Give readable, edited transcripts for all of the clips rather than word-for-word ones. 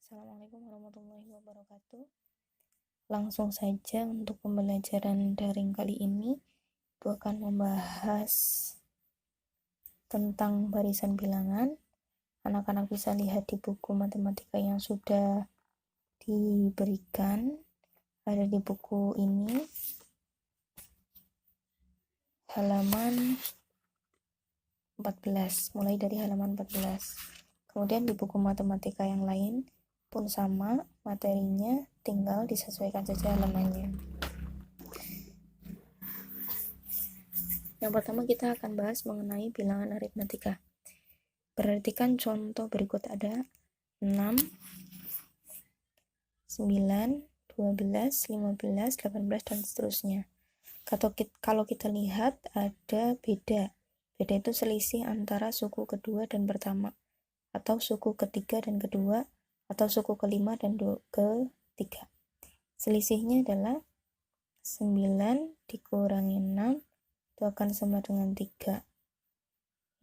Assalamualaikum warahmatullahi wabarakatuh. Langsung saja untuk pembelajaran daring kali ini, aku akan membahas tentang barisan bilangan. Anak-anak bisa lihat di buku matematika yang sudah diberikan, ada di buku ini, halaman 14, mulai dari halaman 14. Kemudian di buku matematika yang lain pun sama materinya, tinggal disesuaikan saja halamannya. Yang pertama kita akan bahas mengenai bilangan aritmatika. Perhatikan contoh berikut ada 6, 9, 12, 15, 18, dan seterusnya. Kalau kita lihat ada beda. Beda itu selisih antara suku kedua dan pertama, atau suku ketiga dan kedua, atau suku kelima dan ketiga. Selisihnya adalah 9 dikurangi 6 itu akan sama dengan 3.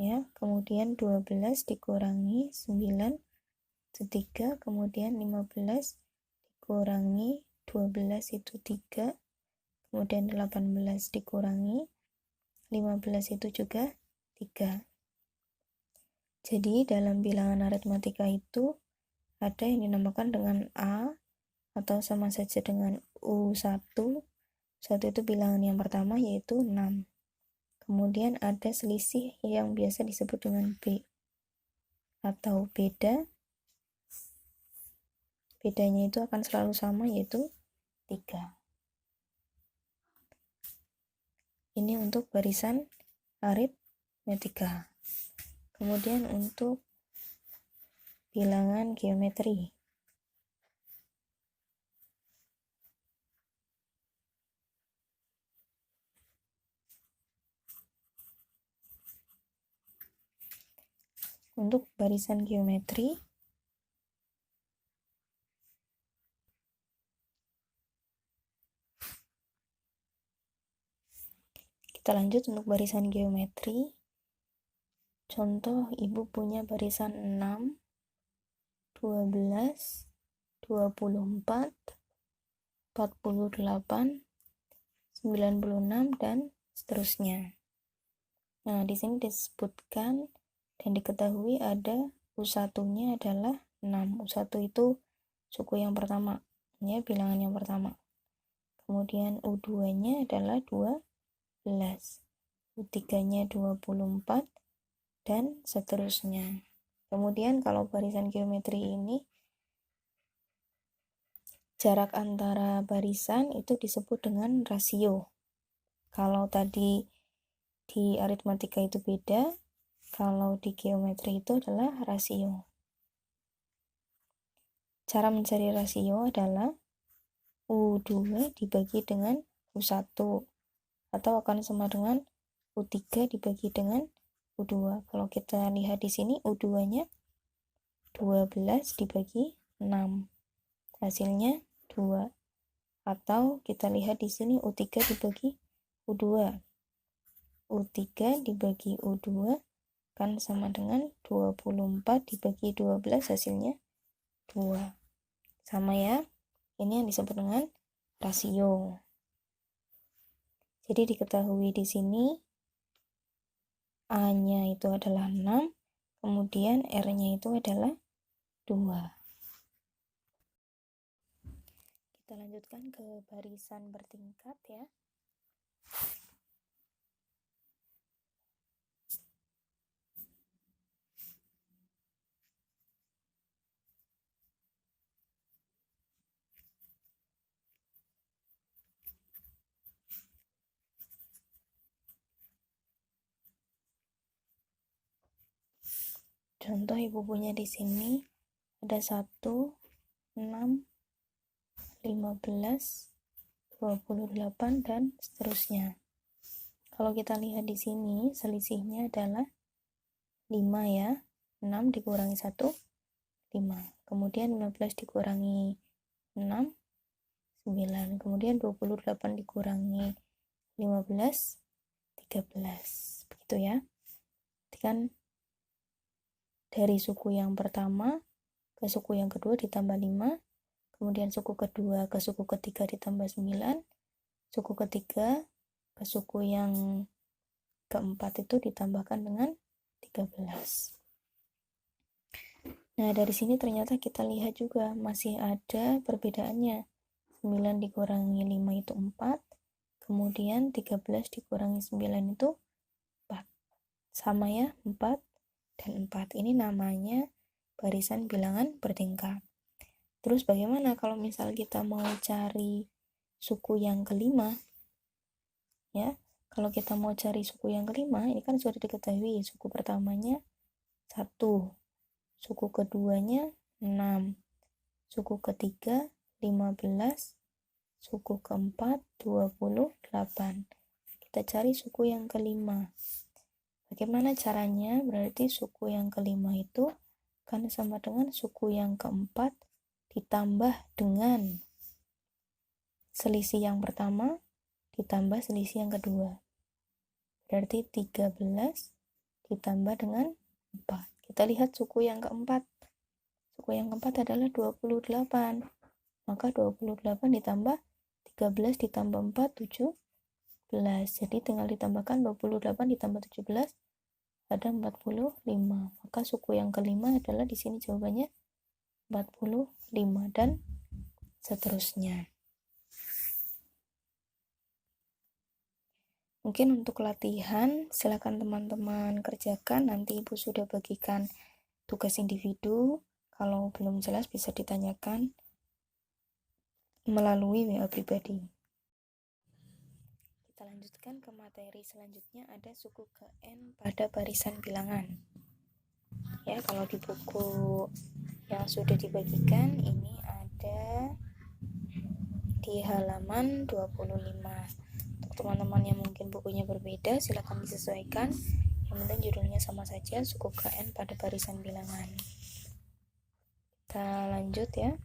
Ya, kemudian 12 dikurangi 9 itu 3, kemudian 15 dikurangi 12 itu 3, kemudian 18 dikurangi 15 itu juga 3. Jadi dalam bilangan aritmatika itu ada yang dinamakan dengan A atau sama saja dengan U1. 1 itu bilangan yang pertama yaitu 6. Kemudian ada selisih yang biasa disebut dengan B atau beda. Bedanya itu akan selalu sama yaitu 3. Ini untuk barisan aritmatika. Kemudian untuk bilangan geometri. Untuk barisan geometri, kita lanjut untuk barisan geometri. Contoh, ibu punya barisan 6, 12, 24, 48, 96, dan seterusnya. Nah, di sini disebutkan dan diketahui ada U1-nya adalah 6. U1 itu suku yang pertama, ya, bilangan yang pertama. Kemudian U2-nya adalah 12. U3-nya 24 dan seterusnya. Kemudian kalau barisan geometri ini jarak antara barisan itu disebut dengan rasio. Kalau tadi di aritmatika itu beda, kalau di geometri itu adalah rasio. Cara mencari rasio adalah U2 dibagi dengan U1 atau akan sama dengan U3 dibagi dengan U2. Kalau kita lihat di sini U2-nya 12 dibagi 6. Hasilnya 2. Atau kita lihat di sini U3 dibagi U2. U3 dibagi U2 kan sama dengan 24 dibagi 12, hasilnya 2. Sama ya. Ini yang disebut dengan rasio. Jadi diketahui di sini A-nya itu adalah 6, kemudian R-nya itu adalah 2. Kita lanjutkan ke barisan bertingkat ya. Contoh ibu punya di sini ada 1, 6, 15, 28, dan seterusnya. Kalau kita lihat di sini selisihnya adalah 5 ya. 6 dikurangi 1, 5. Kemudian 15 dikurangi 6, 9. Kemudian 28 dikurangi 15, 13. Begitu ya. Jadi kan dari suku yang pertama ke suku yang kedua ditambah 5, kemudian suku kedua ke suku ketiga ditambah 9, suku ketiga ke suku yang keempat itu ditambahkan dengan 13. Nah, dari sini ternyata kita lihat juga masih ada perbedaannya. 9 dikurangi 5 itu 4, kemudian 13 dikurangi 9 itu 4. Sama ya, 4 dan 4. Ini namanya barisan bilangan bertingkat. Terus bagaimana kalau misal kita mau cari suku yang kelima? Ya, kalau kita mau cari suku yang kelima, ini kan sudah diketahui suku pertamanya 1, suku keduanya 6, suku ketiga 15, suku keempat 28. Kita cari suku yang kelima. Bagaimana caranya? Berarti suku yang kelima itu kan sama dengan suku yang keempat ditambah dengan selisih yang pertama ditambah selisih yang kedua. Berarti 13 ditambah dengan 4. Kita lihat suku yang keempat. Suku yang keempat adalah 28. Maka 28 ditambah 13 ditambah 4, 17. Jadi tinggal ditambahkan 28 ditambah 17 ada 45. Maka suku yang kelima adalah di sini jawabannya 45 dan seterusnya. Mungkin untuk latihan silakan teman-teman kerjakan, nanti Ibu sudah bagikan tugas individu. Kalau belum jelas bisa ditanyakan melalui WA pribadi. Kita lanjutkan ke materi selanjutnya, ada suku ke N pada barisan bilangan. Ya, kalau di buku yang sudah dibagikan ini ada di halaman 25. Untuk teman-teman yang mungkin bukunya berbeda, silakan disesuaikan. Yang penting judulnya sama saja, suku KN pada barisan bilangan. Kita lanjut ya.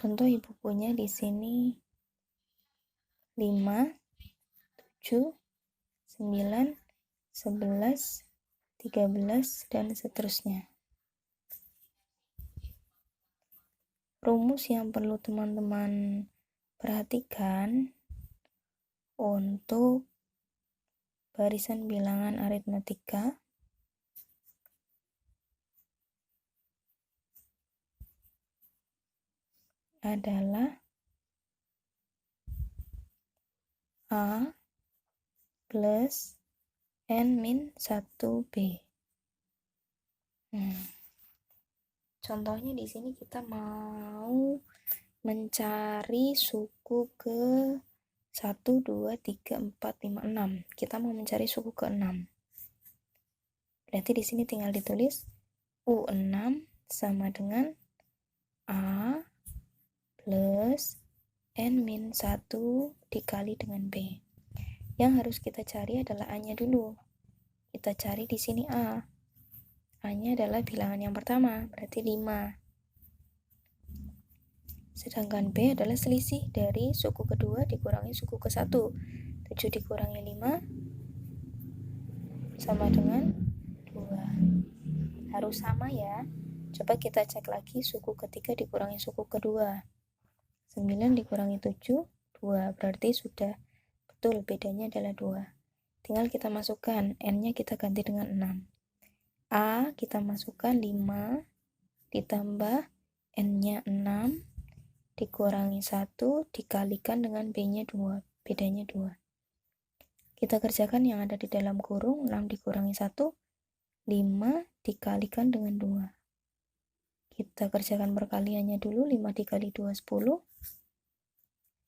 Contoh ibu punya di sini 5, 7, 9, 11, 13, dan seterusnya. Rumus yang perlu teman-teman perhatikan untuk barisan bilangan aritmatika adalah A plus N min 1B. Contohnya di sini kita mau mencari suku ke 1, 2, 3, 4, 5, 6. Kita mau mencari suku ke 6. Berarti di sini tinggal ditulis U6 sama dengan A plus N min 1 dikali dengan B. Yang harus kita cari adalah A-nya dulu. Kita cari di sini A. A-nya adalah bilangan yang pertama, berarti 5. Sedangkan B adalah selisih dari suku kedua dikurangi suku ke 1. 7 dikurangi 5 sama dengan 2. Harus sama ya. Coba kita cek lagi suku ketiga dikurangi suku kedua. 9 dikurangi 7, 2. Berarti sudah betul, bedanya adalah 2. Tinggal kita masukkan, N-nya kita ganti dengan 6. A kita masukkan 5 ditambah N-nya 6 dikurangi 1 dikalikan dengan B-nya 2. Bedanya 2. Kita kerjakan yang ada di dalam kurung, 6 dikurangi 1, 5 dikalikan dengan 2. Kita kerjakan perkaliannya dulu, 5 dikali 2, 10.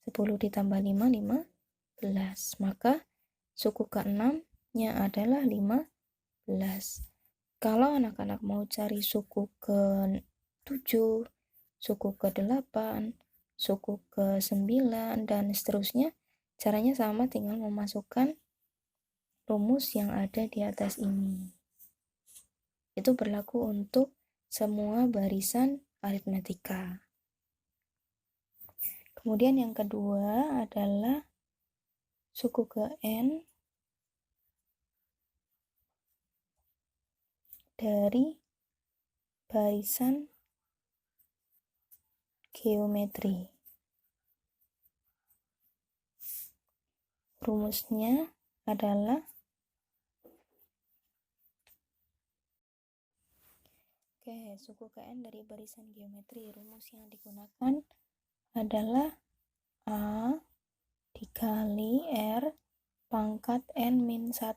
10 ditambah 5, 15. Maka suku ke-6-nya adalah 15. Kalau anak-anak mau cari suku ke-7, suku ke-8, suku ke-9, dan seterusnya, caranya sama, tinggal memasukkan rumus yang ada di atas ini. Itu berlaku untuk semua barisan aritmetika. Kemudian yang kedua adalah suku ke N dari barisan geometri. Rumusnya adalah suku ke N dari barisan geometri. Rumus yang digunakan adalah A dikali R pangkat N min 1.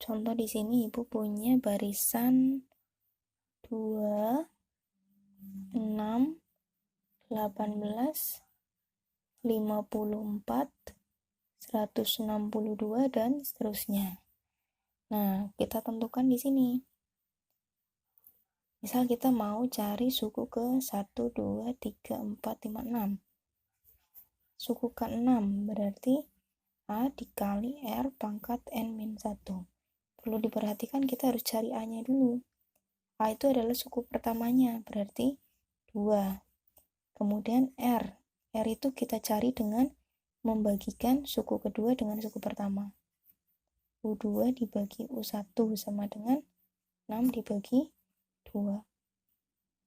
Contoh di sini Ibu punya barisan 2, 6, 18, 54, 162 dan seterusnya. Nah, kita tentukan di sini. Misal kita mau cari suku ke 1, 2, 3, 4, 5, 6. Suku ke 6 berarti A dikali R pangkat N min 1. Perlu diperhatikan kita harus cari A-nya dulu. A itu adalah suku pertamanya, berarti 2. Kemudian R. R itu kita cari dengan membagikan suku kedua dengan suku pertama. U2 dibagi U1 sama dengan 6 dibagi 2,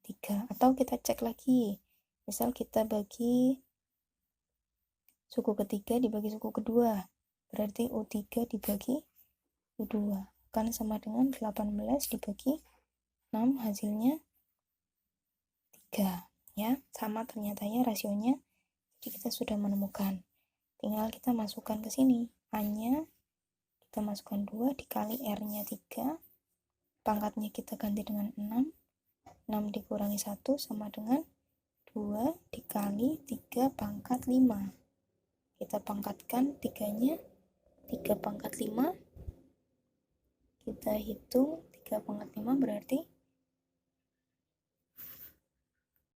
3. Atau kita cek lagi. Misal kita bagi suku ketiga dibagi suku kedua. Berarti U3 dibagi U2. Kan sama dengan 18 dibagi 6 hasilnya 3. Ya, sama ternyata ya rasionya. Jadi kita sudah menemukan. Tinggal kita masukkan ke sini. A-nya kita masukkan 2 dikali R-nya 3. Pangkatnya kita ganti dengan 6. 6 dikurangi 1 sama dengan 2 dikali 3 pangkat 5. Kita pangkatkan 3-nya. 3 pangkat 5. Kita hitung 3 pangkat 5 berarti